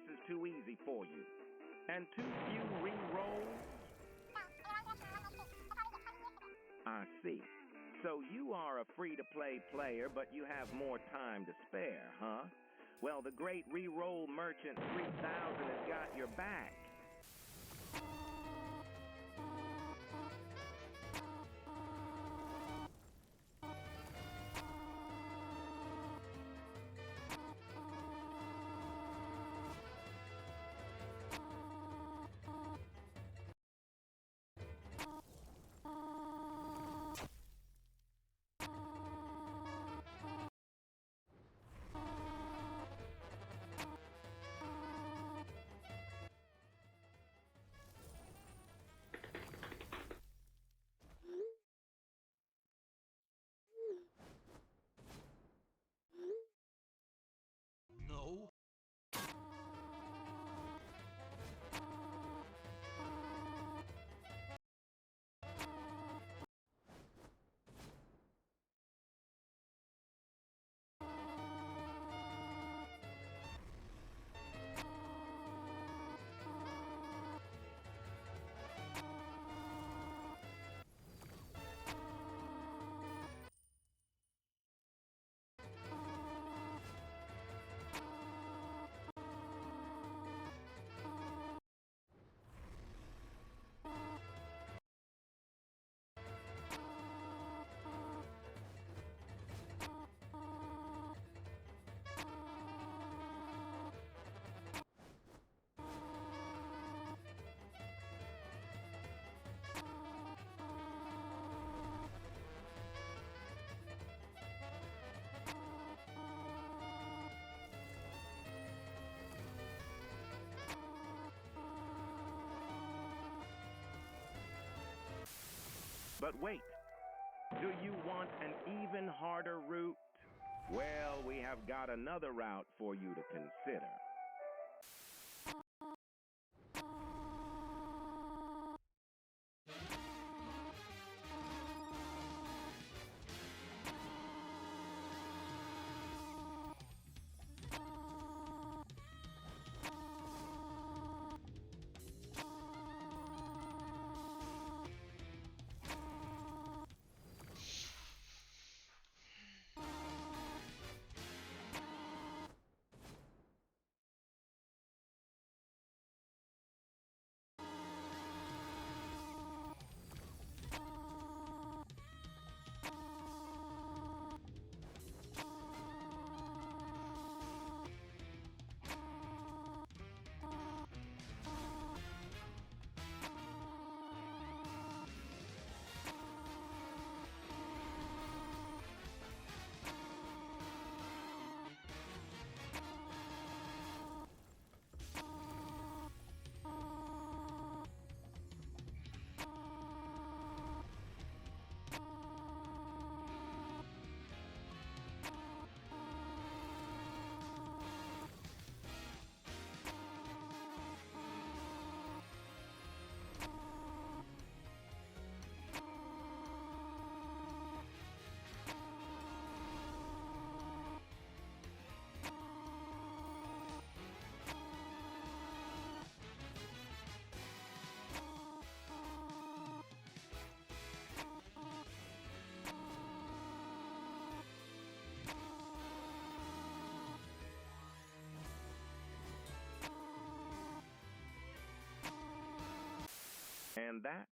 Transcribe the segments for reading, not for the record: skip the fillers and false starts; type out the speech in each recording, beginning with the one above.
this is too easy for you. And too few re-rolls? I see. So you are a free-to-play player, but you have more time to spare, huh? Well, the great re-roll merchant 3000 has got your back. No. But wait, do you want an even harder route? Well, we have got another route for you to consider. And that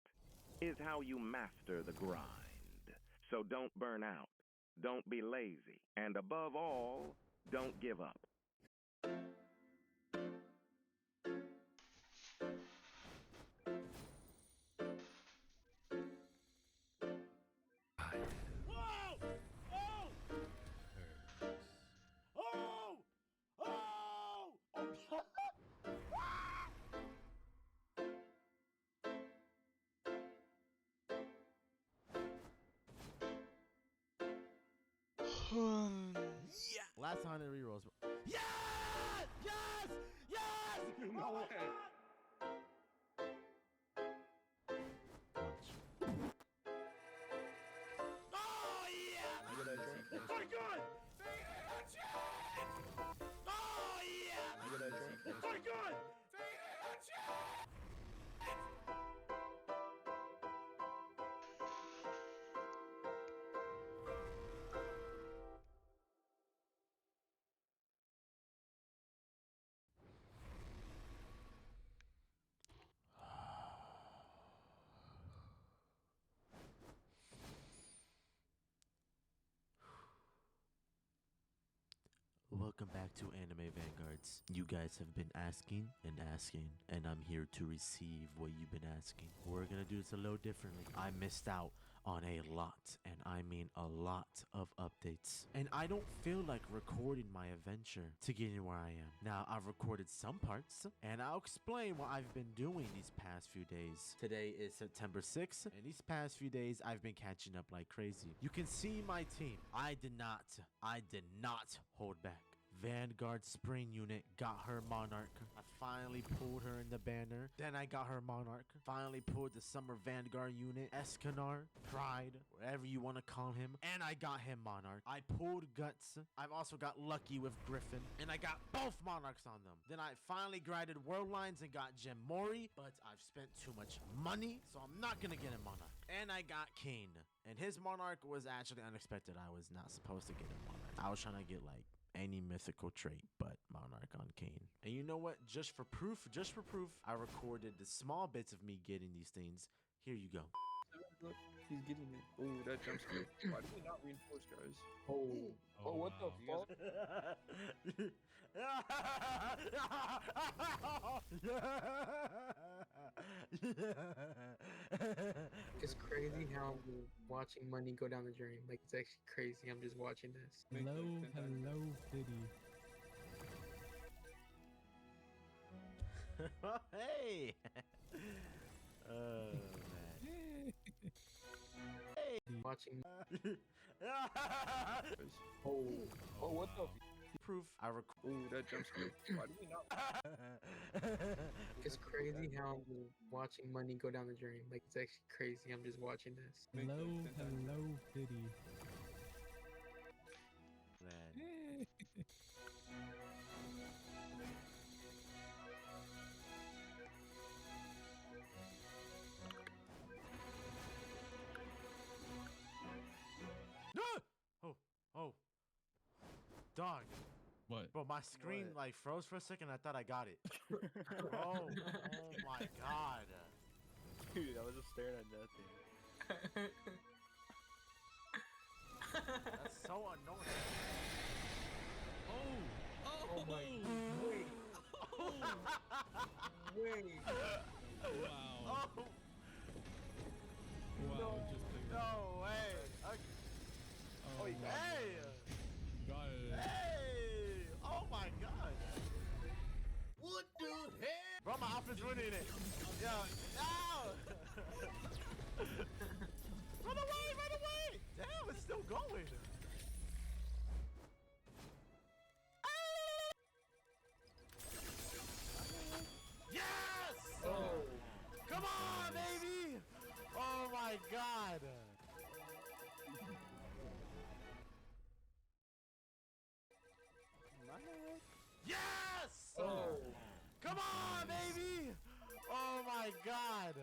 is how you master the grind. So don't burn out, don't be lazy, and above all, don't give up. Yeah! Last time they rerolls. Yes! Yes! Yes! No way. Watch. Oh, yeah! Look at that joint. Oh, my God! Oh, yeah! Look at that joint. Oh, my Welcome back to Anime Vanguards. You guys have been asking and asking, and I'm here to receive what you've been asking. We're gonna do this a little differently. I missed out on a lot, and I mean a lot of updates. And I don't feel like recording my adventure to getting where I am. Now, I've recorded some parts, and I'll explain what I've been doing these past few days. Today is September 6th, and these past few days, I've been catching up like crazy. You can see my team. I did not hold back. Vanguard Spring Unit got her Monarch. I finally pulled her in the banner. Then I got her Monarch. Finally pulled the Summer Vanguard Unit, Escanar, Pride, whatever you want to call him. And I got him Monarch. I pulled Guts. I've also got lucky with Griffin. And I got both Monarchs on them. Then I finally grinded World Lines and got Gem Mori. But I've spent too much money, so I'm not going to get a Monarch. And I got Kane. And his Monarch was actually unexpected. I was not supposed to get a Monarch. I was trying to get like any mythical trait but Monarch on Kane. And you know what? Just for proof, I recorded the small bits of me getting these things. Here you go. Look, he's getting it. Oh, that jump scare. Why did we not reinforce, guys? Oh, what the fuck? It's crazy how I'm watching money go down the drain. Like, it's actually crazy. I'm just watching this. Hello, Fitty. Hey! Oh, man. Hey! Watching. Oh, what the? Proof. I record. Oh, that jump scare. Why did we not? It's crazy how I'm watching money go down the drain. Like, it's actually crazy. I'm just watching this. Hello, Fitty. Man. Oh. Dog. What? Bro, my screen like froze for a second. I thought I got it. Oh my god. Dude, I was just staring at that thing. That's so annoying. Oh my. Wait. Wait. Wow. Oh, Wow, just like that. no way. Okay. Oh, Hey! got it. Hey! Oh my god. What the hell? Bro, my outfit's ruining it. Yo, no! Run away! Damn, it's still going. Yes! Oh. Come on, baby! Oh my god! Yes! Oh. Come on, baby! Oh my god!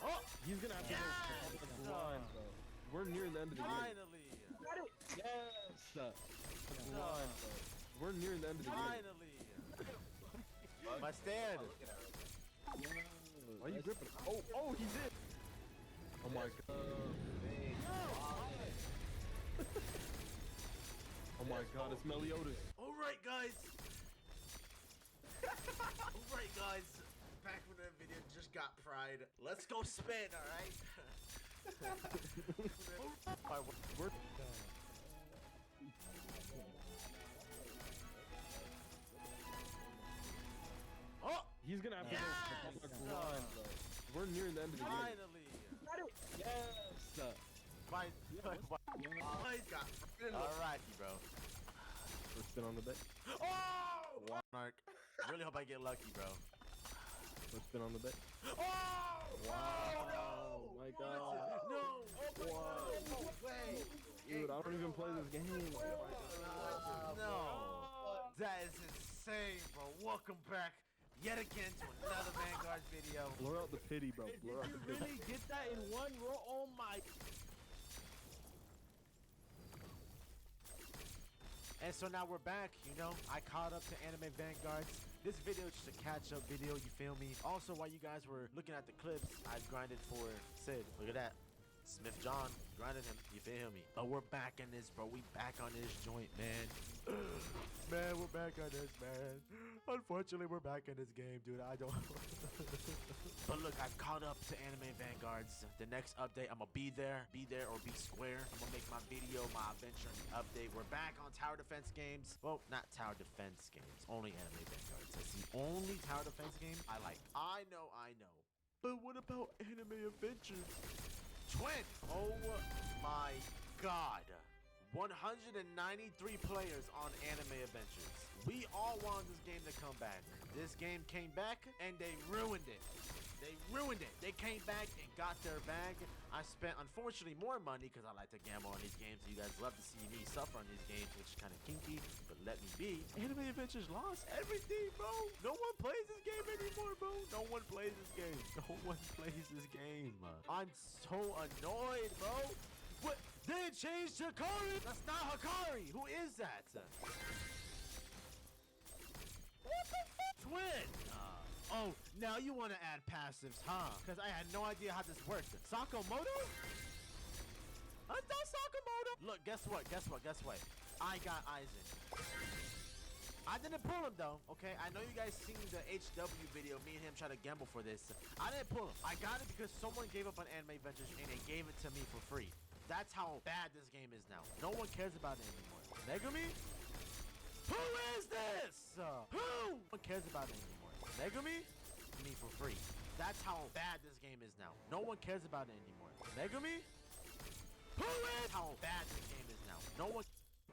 Oh! He's gonna have to go to the line, bro. We're near the end of the game. Finally! Yes! Come on, bro. We're near the end of the game. Finally! My stand! Why are you gripping? Oh, he did! Oh my god. Oh my god, it's Meliodas. Alright, guys! Alright, guys! Back with the video, just got Pride. Let's go spin, alright? We're Oh! He's gonna have to go to the line, bro. We're near the end of the game. Finally! Yes! My got Alrighty, bro. Let's spin on the bet. Oh! Mark. Really hope I get lucky, bro. Let's spin on the bet. Oh! Wow. Oh, My god. no! Wow. No way! Dude, I don't even play this game. No! That is insane, bro. Welcome back yet again to another Vanguard video. Blur out the pity, bro. Blur out the pity. Really get that in one row? Oh my. And so now we're back, you know, I caught up to Anime Vanguards. This video is just a catch-up video, you feel me? Also, while you guys were looking at the clips, I grinded for Sid. Look at that. Smith John grinded him. You feel me? But we're back in this, bro. We back on this joint, man. Man, we're back on this, man. Unfortunately, we're back in this game, dude. I don't. But look, I've caught up to Anime Vanguards. The next update, I'm gonna be there or be square. I'm gonna make my video, my adventure update. We're back on tower defense games. Well, not tower defense games, only Anime Vanguards. That's the only tower defense game I like. I know. But what about Anime Adventures? Twin! Oh my god. 193 players on Anime Adventures. We all wanted this game to come back. This game came back and they ruined it. They came back and got their bag. I spent, unfortunately, more money because I like to gamble on these games. You guys love to see me suffer on these games, which is kind of kinky, but let me be. Anime Adventures lost everything, bro. No one plays this game anymore, bro. No one plays this game. I'm so annoyed, bro. What? They changed Hikari. That's not Hikari. Who is that? What the fuck? Twin. Oh, now you want to add passives, huh? Because I had no idea how this worked. Sakamoto? I thought Sakamoto. Look, guess what? I got Aizen. I didn't pull him though, okay? I know you guys seen the HW video, me and him try to gamble for this. I didn't pull him. I got it because someone gave up on Anime Adventures and they gave it to me for free. That's how bad this game is now. No one cares about it anymore. Megumi? Who is this? Who? No one cares about it anymore. Megumi? Me for free. That's how bad this game is now. No one cares about it anymore. Megumi? Who is? How bad this game is now. No one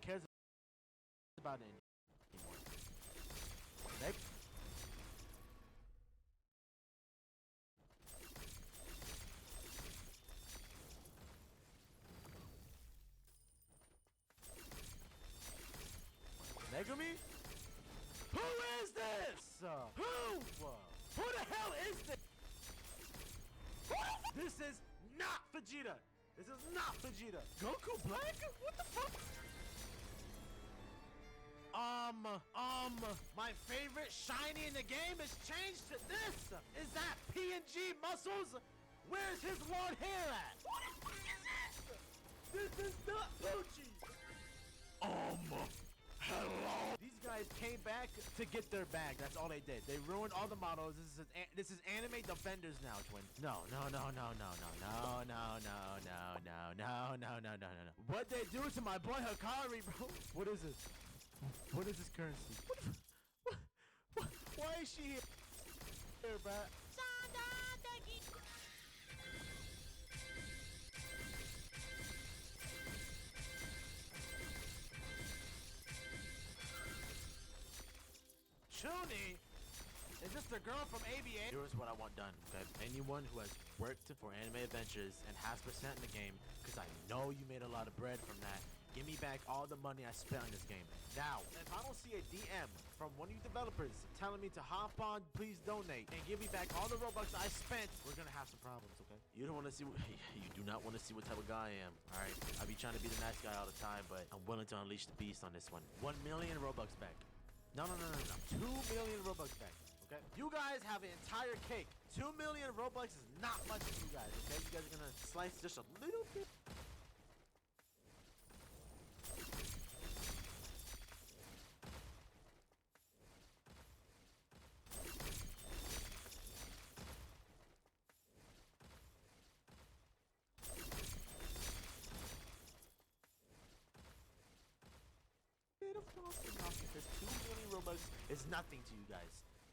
cares about it anymore. Megumi? Who is this? Who? Who the hell is this? This is not Vegeta. Goku Black? What the fuck? My favorite shiny in the game has changed to this. Is that PNG Muscles? Where's his long hair at? What the fuck is this? This is not Poochie. Hello. These guys came back to get their bag. That's all they did. They ruined all the models. This is Anime Defenders now, Twin. No. What they do to my boy Hikari, bro? What is this? What is this currency? What? Why is she here, bro? Chuni? Is this the girl from ABA? Here's what I want done, okay? Anyone who has worked for Anime Adventures and has percent in the game, because I know you made a lot of bread from that, give me back all the money I spent on this game. Now, if I don't see a DM from one of you developers telling me to hop on, please donate, and give me back all the Robux I spent, we're gonna have some problems, okay? You don't want to see what, you do not want to see what type of guy I am, all right? I be trying to be the nice guy all the time, but I'm willing to unleash the beast on this one. 1 million Robux back. No. 2 million Robux back, okay? You guys have an entire cake. 2 million Robux is not much to you guys, okay? You guys are gonna slice just a little bit. Because 2 million Robux is nothing to you guys.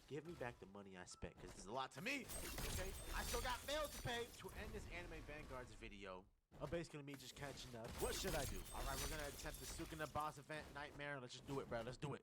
Give me back the money I spent, because this is a lot to me, okay? I still got bills to pay. To end this Anime Vanguards video, basically me just catching up. What should I do? All right, we're going to attempt the Sukuna boss event nightmare. Let's just do it, bro. Let's do it.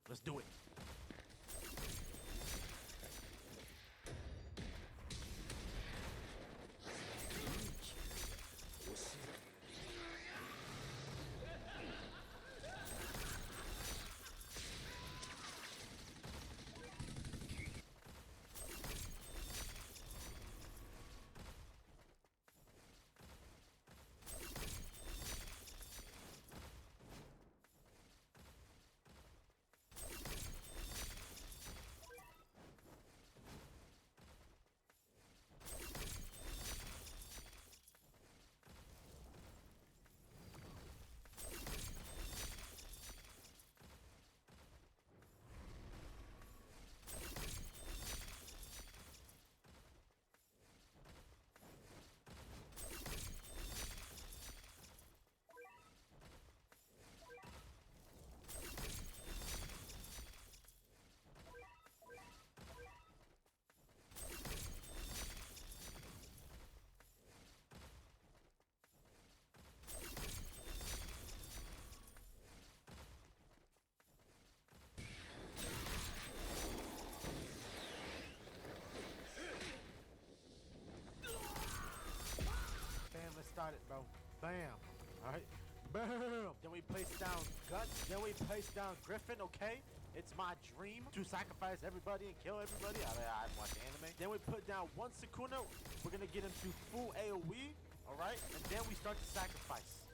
Bam. Alright. Bam. Then we place down Guts. Then we place down Griffin, okay? It's my dream to sacrifice everybody and kill everybody. I watch anime. Then we put down one Sukuna. We're gonna get him to full AoE. Alright? And then we start to sacrifice.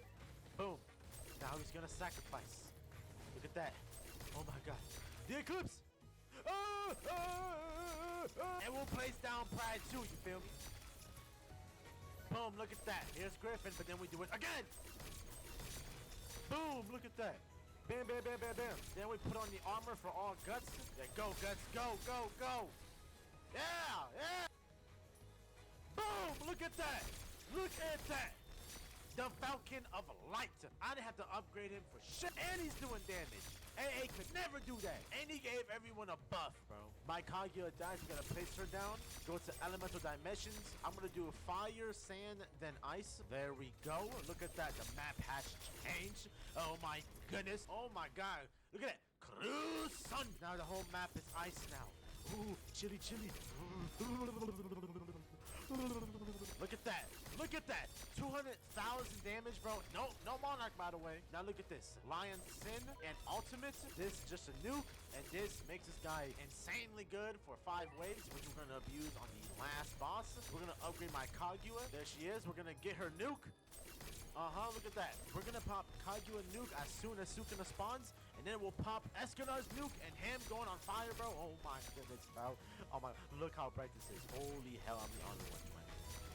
Boom. Now he's gonna sacrifice. Look at that. Oh my god. The Eclipse! And we'll place down Pride 2, you feel me? Boom, look at that. Here's Griffin, but then we do it again! Boom, look at that. Bam, bam, bam, bam, bam. Then we put on the armor for all Guts. Yeah, go, Guts, go, go, go! Yeah, yeah! Boom, look at that! Look at that! The Falcon of Light. I didn't have to upgrade him for shit. And he's doing damage. AA could never do that. And he gave everyone a buff, bro. My Kaguya dies. We gotta place her down. Go to elemental dimensions. I'm gonna do fire, sand, then ice. There we go. Look at that. The map has changed. Oh my goodness. Oh my god. Look at that. Cruz sun. Now the whole map is ice now. Ooh, chilly, chilly. Look at that. Look at that. 200,000 damage, bro. No Monarch, by the way. Now look at this. Lion Sin and Ultimate. This is just a nuke. And this makes this guy insanely good for 5 waves, which we're going to abuse on the last boss. We're going to upgrade my Kaguya. There she is. We're going to get her nuke. Look at that. We're going to pop Kaguya nuke as soon as Sukuna spawns. And then we'll pop Escanar's nuke and him going on fire, bro. Oh my goodness, bro. Oh my, look how bright this is. Holy hell, I'm the only one trying.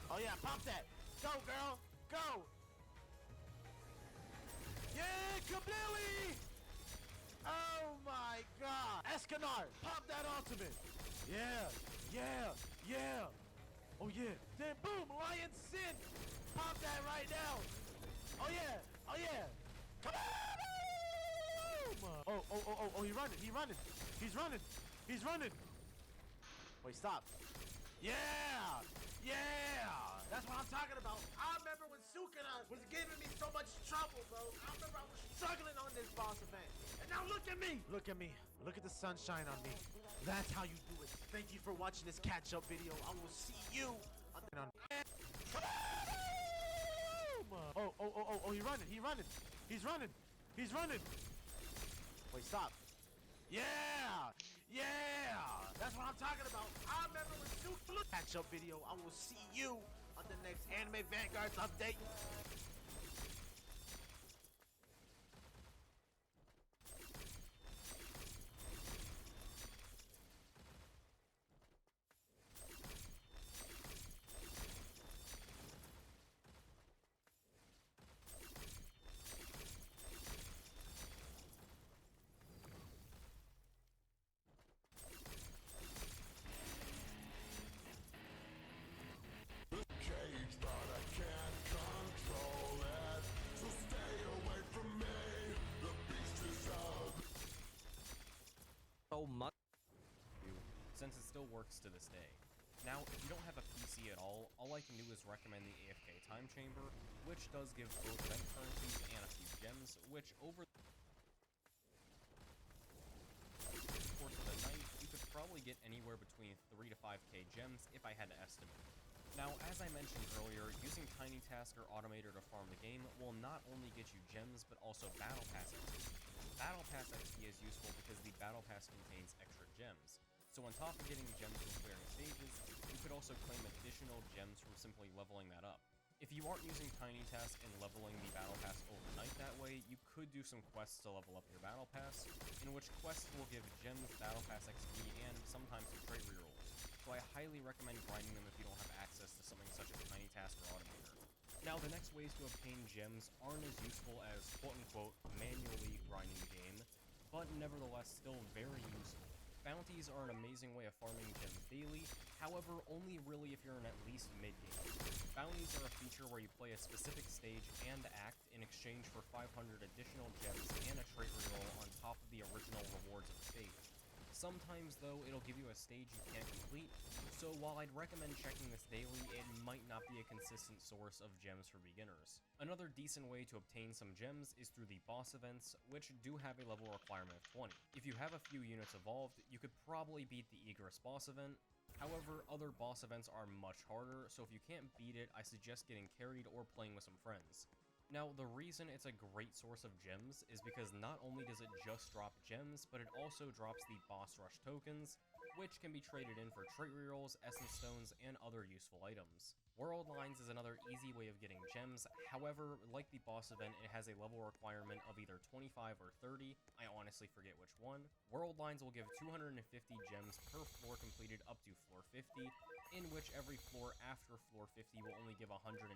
Oh yeah, pop that. Go, girl. Go. Yeah, Kabili. Oh my god. Escanar, pop that ultimate. Yeah, yeah, yeah. Oh yeah. Then boom, Lion Sin. Pop that right now. Oh yeah, oh yeah. Come on. Oh, he's running. He's running. Wait, stop. Yeah. That's what I'm talking about. I remember when Sukuna was giving me so much trouble, bro. I remember I was struggling on this boss event. And now look at me. Look at me. Look at the sunshine on me. That's how you do it. Thank you for watching this catch-up video. I will see you on. Oh, he's running. Wait, stop. Yeah. That's what I'm talking about. I remember when Sukuna catch-up video. I will see you on the next Anime Vanguards update. So much since it still works to this day. Now, if you don't have a PC at all I can do is recommend the AFK Time Chamber, which does give both event currencies and a few gems, which over the course of the night, you could probably get anywhere between 3 to 5k gems if I had to estimate. Now, as I mentioned earlier, using Tiny Task or Automator to farm the game will not only get you gems, but also Battle Pass XP. Battle Pass XP is useful because the Battle Pass contains extra gems. So on top of getting gems from clearing stages, you could also claim additional gems from simply leveling that up. If you aren't using Tiny Task and leveling the Battle Pass overnight that way, you could do some quests to level up your Battle Pass, in which quests will give gems, Battle Pass XP, and sometimes some trait rerolls. So I highly recommend grinding them if you don't have access to something such as Tiny Task or Automator. Now, the next ways to obtain gems aren't as useful as quote-unquote manually grinding the game, but nevertheless still very useful. Bounties are an amazing way of farming gems daily, however, only really if you're in at least mid-game. Bounties are a feature where you play a specific stage and act in exchange for 500 additional gems and a trait reroll on top of the original rewards of the stage. Sometimes, though, it'll give you a stage you can't complete, so while I'd recommend checking this daily, it might not be a consistent source of gems for beginners. Another decent way to obtain some gems is through the boss events, which do have a level requirement of 20. If you have a few units evolved, you could probably beat the Egress boss event. However, other boss events are much harder, so if you can't beat it, I suggest getting carried or playing with some friends. Now, the reason it's a great source of gems is because not only does it just drop gems, but it also drops the boss rush tokens, which can be traded in for trait rerolls, essence stones, and other useful items. World Lines is another easy way of getting gems, however, like the boss event, it has a level requirement of either 25 or 30, I honestly forget which one. World Lines will give 250 gems per floor completed up to floor 50, in which every floor after floor 50 will only give 150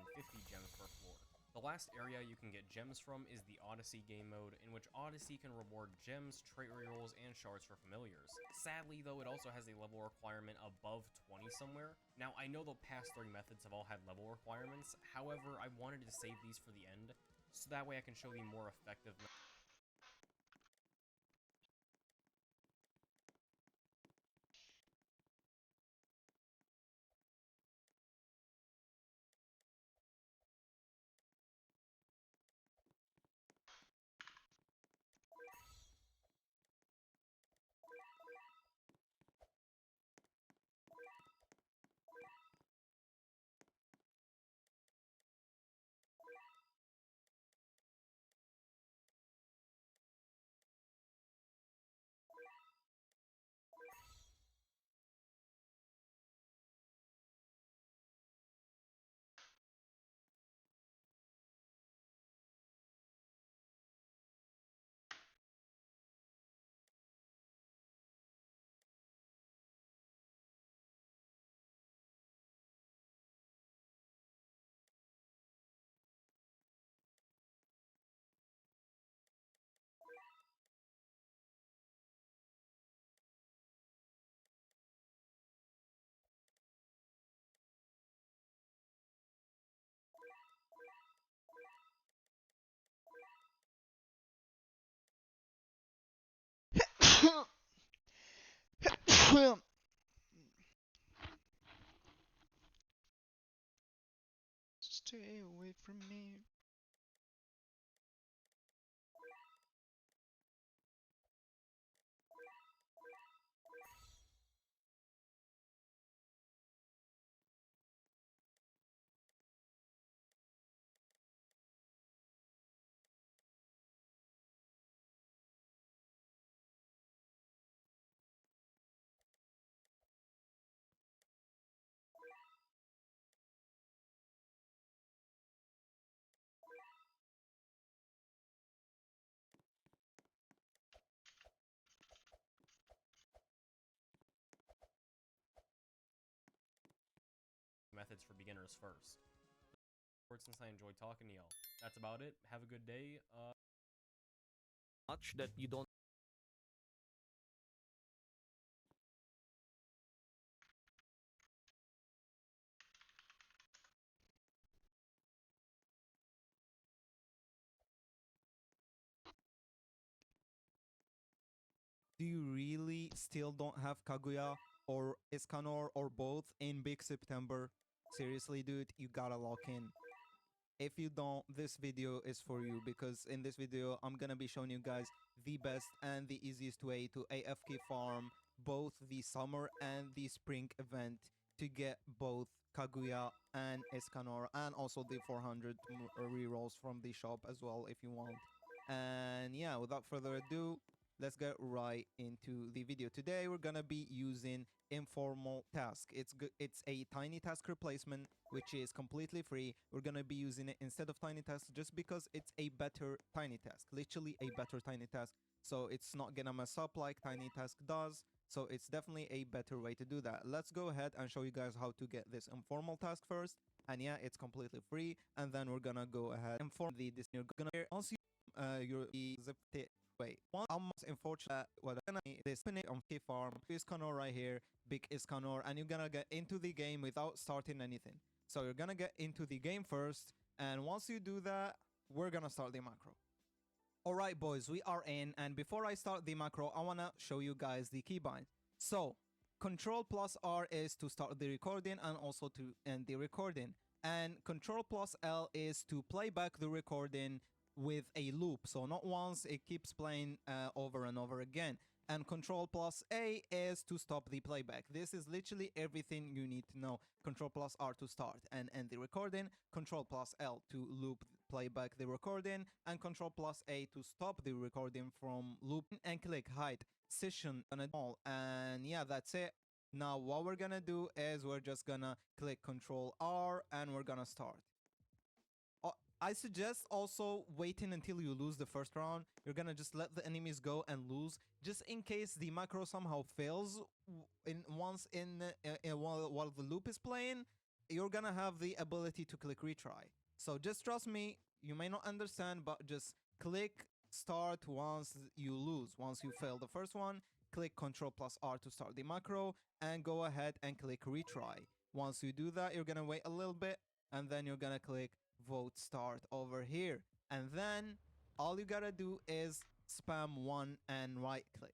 gems per floor. The last area you can get gems from is the Odyssey game mode, in which Odyssey can reward gems, trait rerolls, and shards for familiars. Sadly though, it also has a level requirement above 20 somewhere. Now, I know the past 3 methods have all had level requirements, however, I wanted to save these for the end, so that way I can show the more effective Stay away from me. methods for beginners first. Since I enjoyed talking to y'all. That's about it. Have a good day. Much that you don't. Do you really still don't have Kaguya or Escanor or both in big September? Seriously, dude, you gotta lock in. If you don't, this video is for you, because in this video I'm gonna be showing you guys the best and the easiest way to AFK farm both the summer and the spring event to get both Kaguya and Escanor, and also the 400 rerolls from the shop as well if you want. And yeah, without further ado, let's get right into the video. Today we're gonna be using informal task. It's a tiny task replacement which is completely free. We're gonna be using it instead of tiny task just because it's a better tiny task, literally a better tiny task. So it's not gonna mess up like tiny task does. So it's definitely a better way to do that. Let's go ahead and show you guys how to get this informal task first. And yeah, it's completely free. And then we're gonna go ahead and inform the this. You're gonna once you your zip wait, one almost unfortunate what this pinning on key farm is Iscanor right here, big Iscanor, and you're gonna get into the game without starting anything. So you're gonna get into the game first, and once you do that, we're gonna start the macro. Alright boys, we are in, and before I start the macro, I wanna show you guys the keybind. So Control plus R is to start the recording and also to end the recording. And Control plus L is to play back the recording with a loop. So not once, it keeps playing over and over again. And Control plus A is to stop the playback. This is literally everything you need to know. Control plus R to start and end the recording. Control plus L to loop play back the recording, and Control plus A to stop the recording from looping, and click hide session on it all. And yeah, that's it. Now what we're gonna do is we're just gonna click Control R and we're gonna start. I suggest also waiting until you lose the first round. You're gonna just let the enemies go and lose, just in case the macro somehow fails while the loop is playing. You're gonna have the ability to click retry. So just trust me. You may not understand, but just click start once you lose. Once you fail the first one, click Control plus R to start the macro and go ahead and click retry. Once you do that, you're gonna wait a little bit and then you're gonna click vote start over here, and then all you gotta do is spam 1 and right click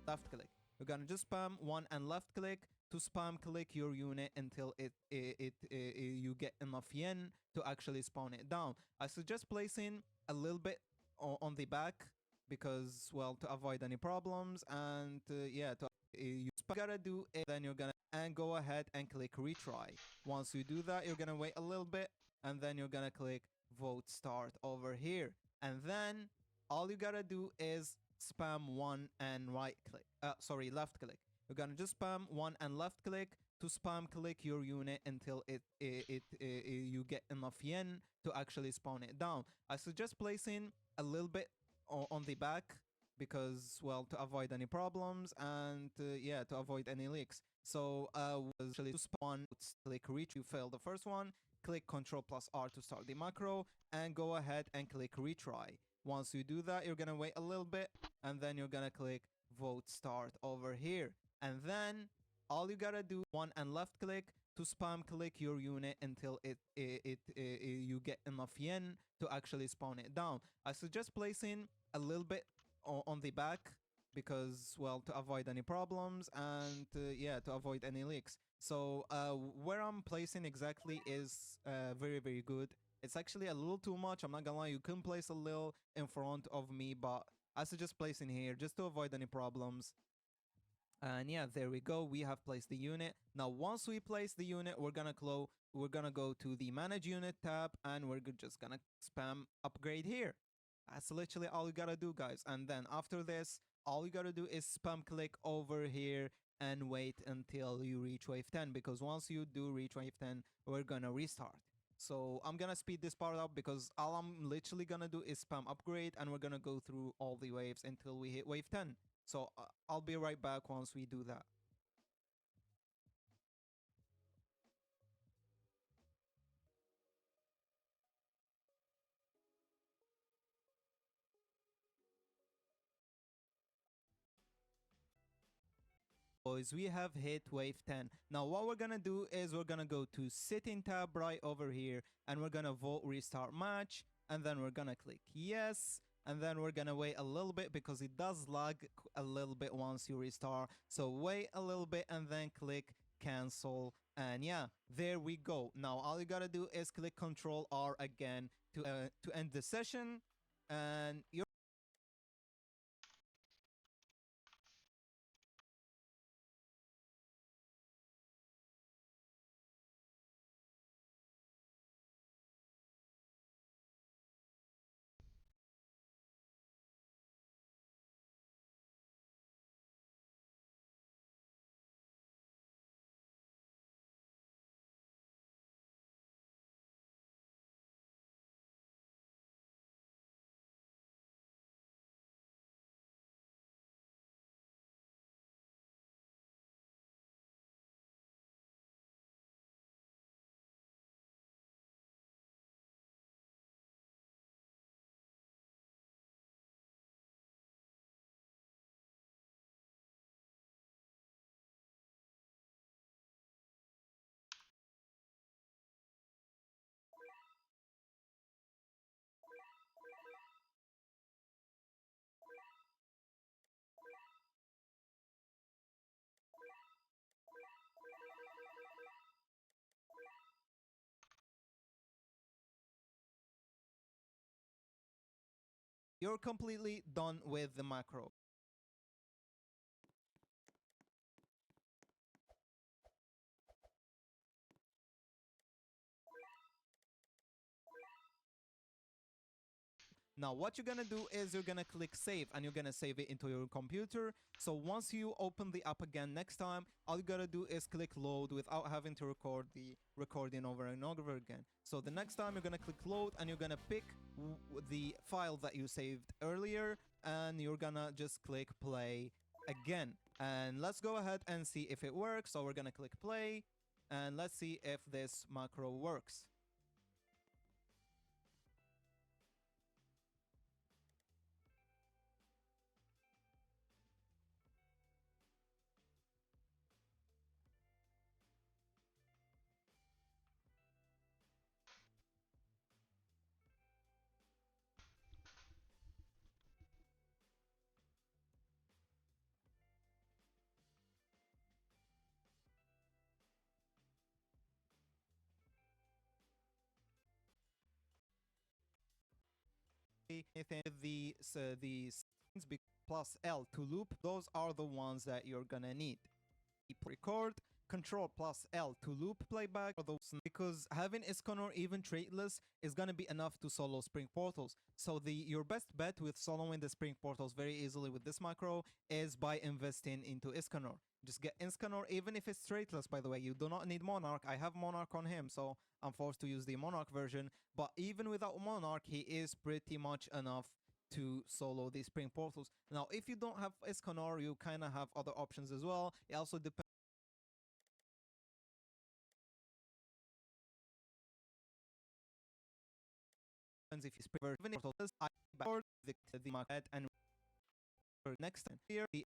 left click. You're gonna just spam 1 and left click to spam click your unit until you get enough yen to actually spawn it down. I suggest placing a little bit on the back because, well, to avoid any problems, and yeah, you gotta do it, then you're gonna and go ahead and click retry. Once you do that, you're gonna wait a little bit and then you're gonna click vote start over here, and then all you gotta do is spam 1 and left click. You're gonna just spam 1 and left click to spam click your unit until you get enough yen to actually spawn it down. I suggest placing a little bit on the back because, well, to avoid any problems, and yeah, to avoid any leaks. So was actually to spawn, click reach. You failed the first one, click Control plus R to start the macro and go ahead and click retry. Once you do that, you're gonna wait a little bit and then you're gonna click vote start over here, and then all you gotta do 1 and left click to spam click your unit until you get enough yen to actually spawn it down. I suggest placing a little bit on the back because, well, to avoid any problems, and yeah, to avoid any leaks. So where I'm placing exactly is very, very good. It's actually a little too much. I'm not gonna lie, you can place a little in front of me, but I suggest placing here just to avoid any problems. And yeah, there we go. We have placed the unit. Now, once we place the unit, we're gonna go to the manage unit tab and we're just gonna spam upgrade here. That's literally all you gotta do, guys. And then after this, all you gotta do is spam click over here and wait until you reach wave 10, because once you do reach wave 10, we're gonna restart. So I'm gonna speed this part up because all I'm literally gonna do is spam upgrade and we're gonna go through all the waves until we hit wave 10. So I'll be right back once we do that. Boys, we have hit wave 10. Now what we're gonna do is we're gonna go to setting tab right over here and we're gonna vote restart match, and then we're gonna click yes, and then we're gonna wait a little bit because it does lag a little bit once you restart. So wait a little bit and then click cancel, and yeah, there we go. Now all you gotta do is click Control R again to end the session, and you're completely done with the macro. Now, what you're gonna do is you're gonna click save and you're gonna save it into your computer. So once you open the app again next time, all you gotta do is click load without having to record the recording over and over again. So the next time you're gonna click load and you're gonna pick the file that you saved earlier and you're gonna just click play again. And let's go ahead and see if it works. So we're gonna click play and let's see if this macro works. Anything with the settings plus L to loop, those are the ones that you're gonna need. Record, control plus L to loop playback, are those, because having Iskanor even traitless is gonna be enough to solo Spring Portals. So your best bet with soloing the Spring Portals very easily with this macro is by investing into Iskanor. Just get Iskanor, even if it's traitless, by the way. You do not need Monarch. I have Monarch on him, so I'm forced to use the Monarch version. But even without Monarch, he is pretty much enough to solo the Spring Portals. Now, if you don't have Iskanor, you kind of have other options as well. It also depends if you spring version portals. I board the market and next time here the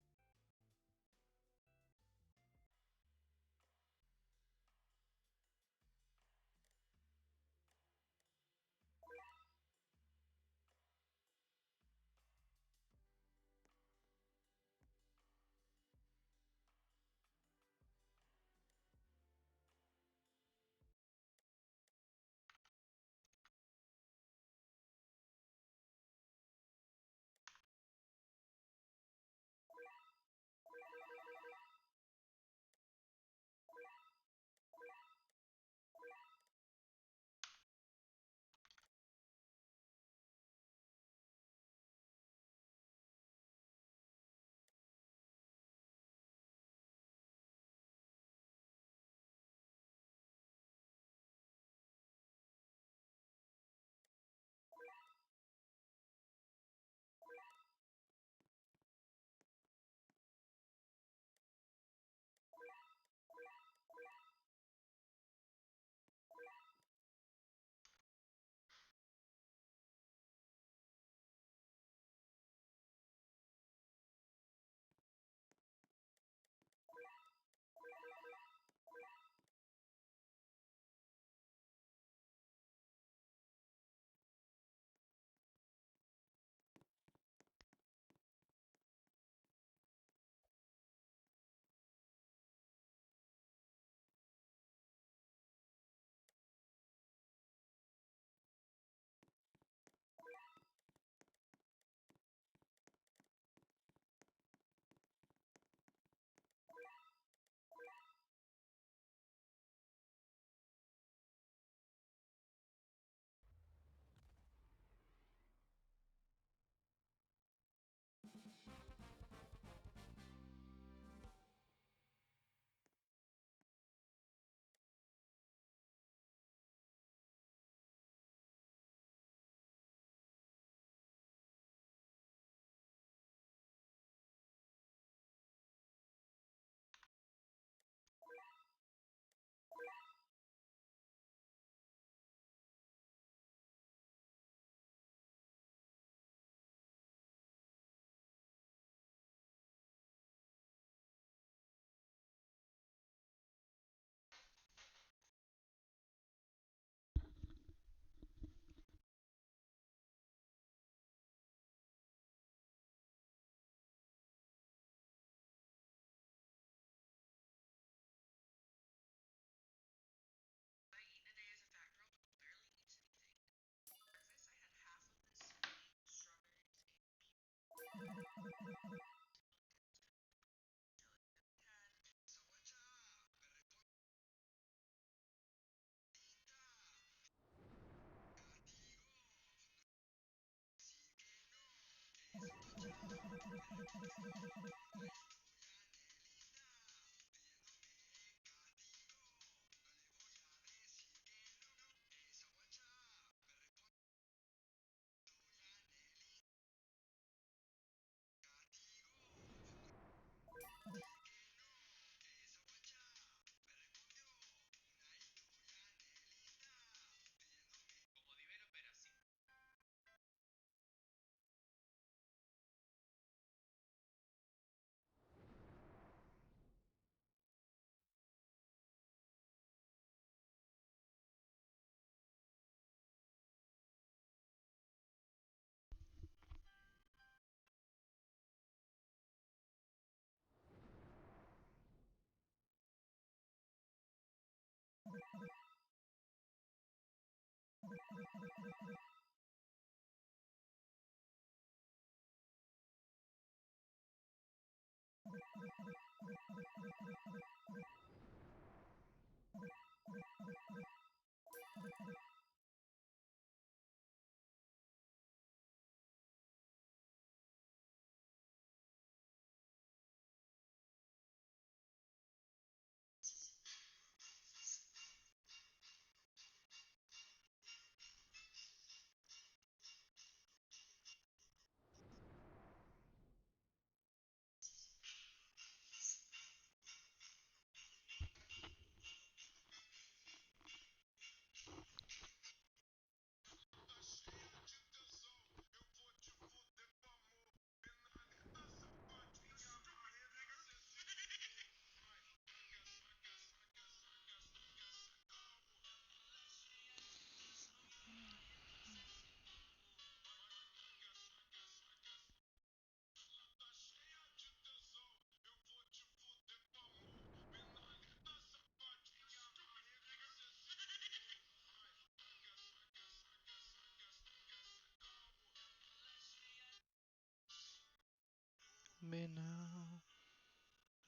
Me now,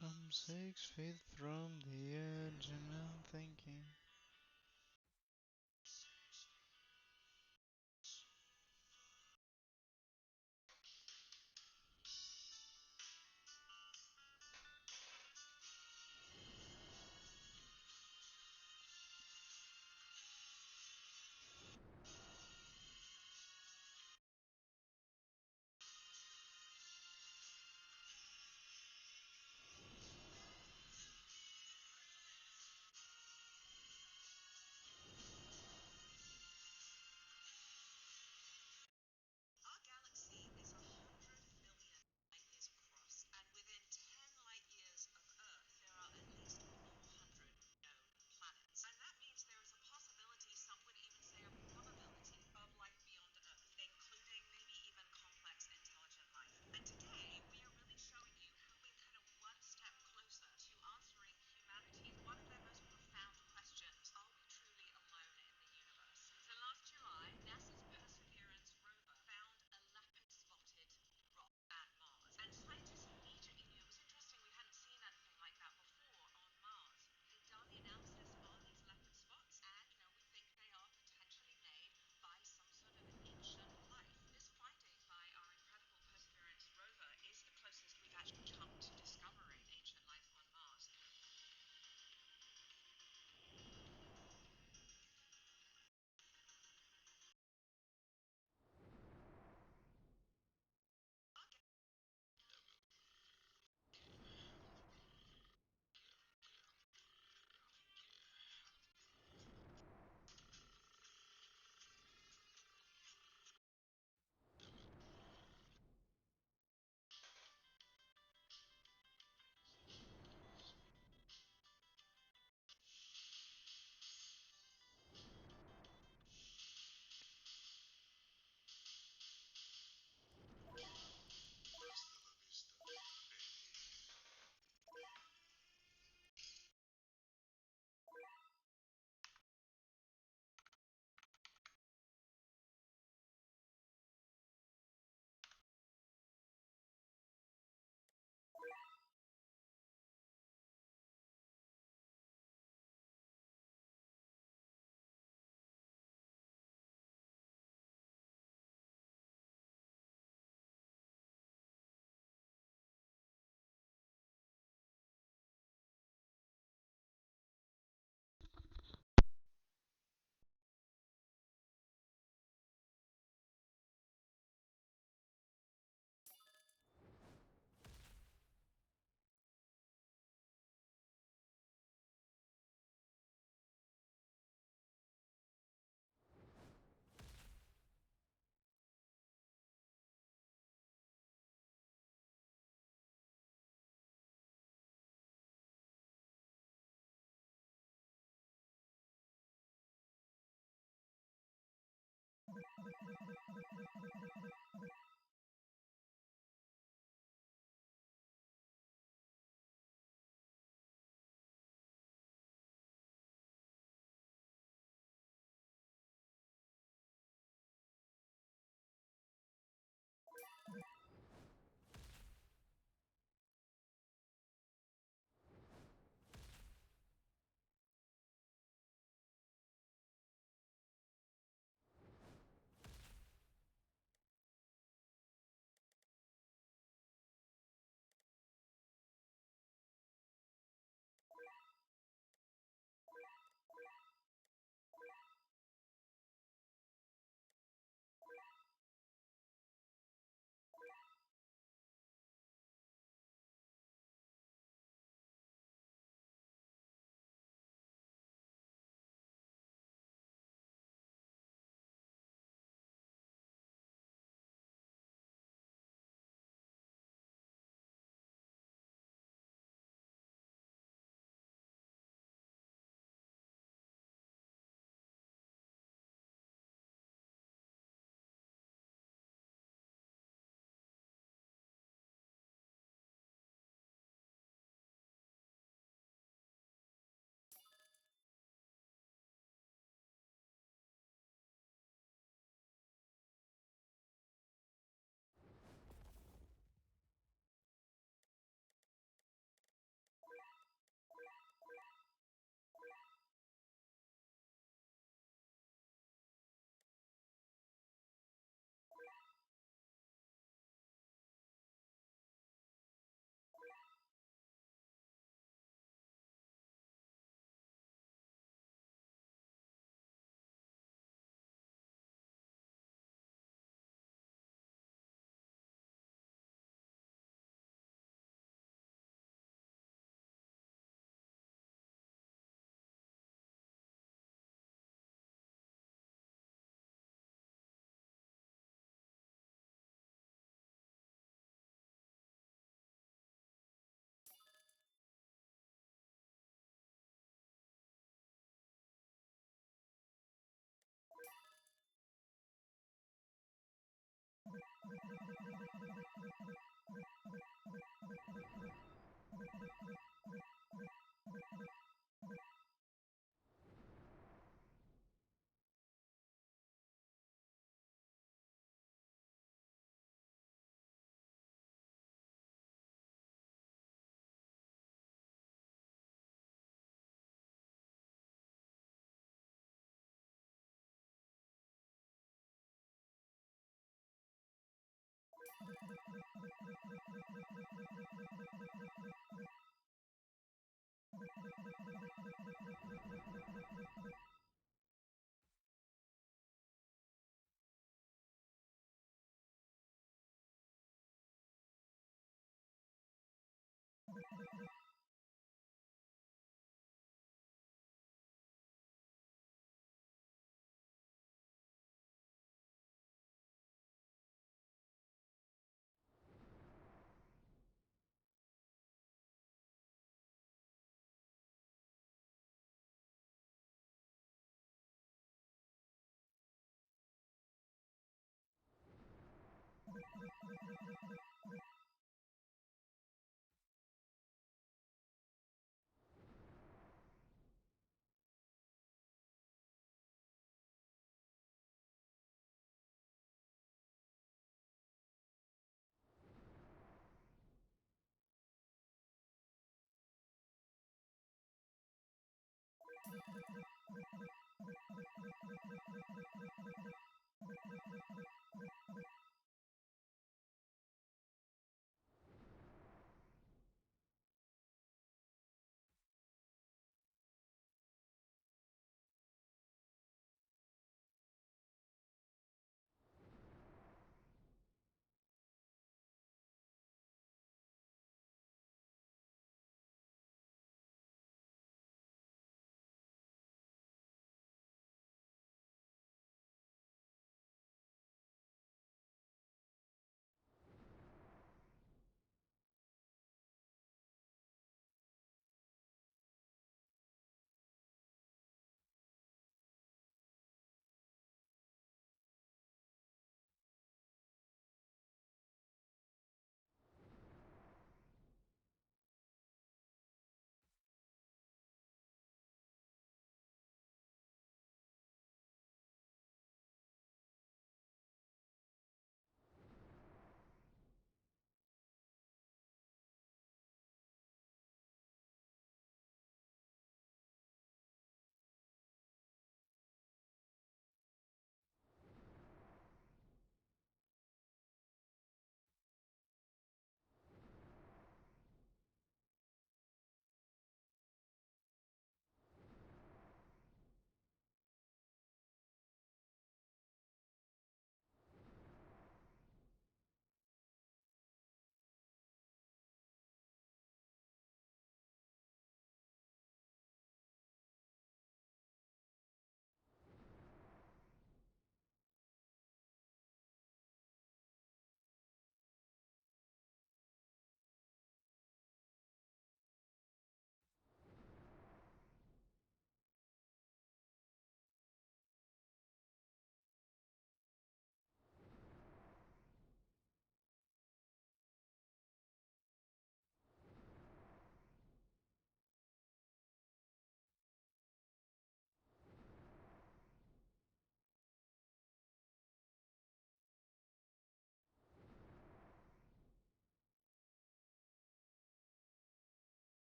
I'm 6 feet from the edge and I'm thinking.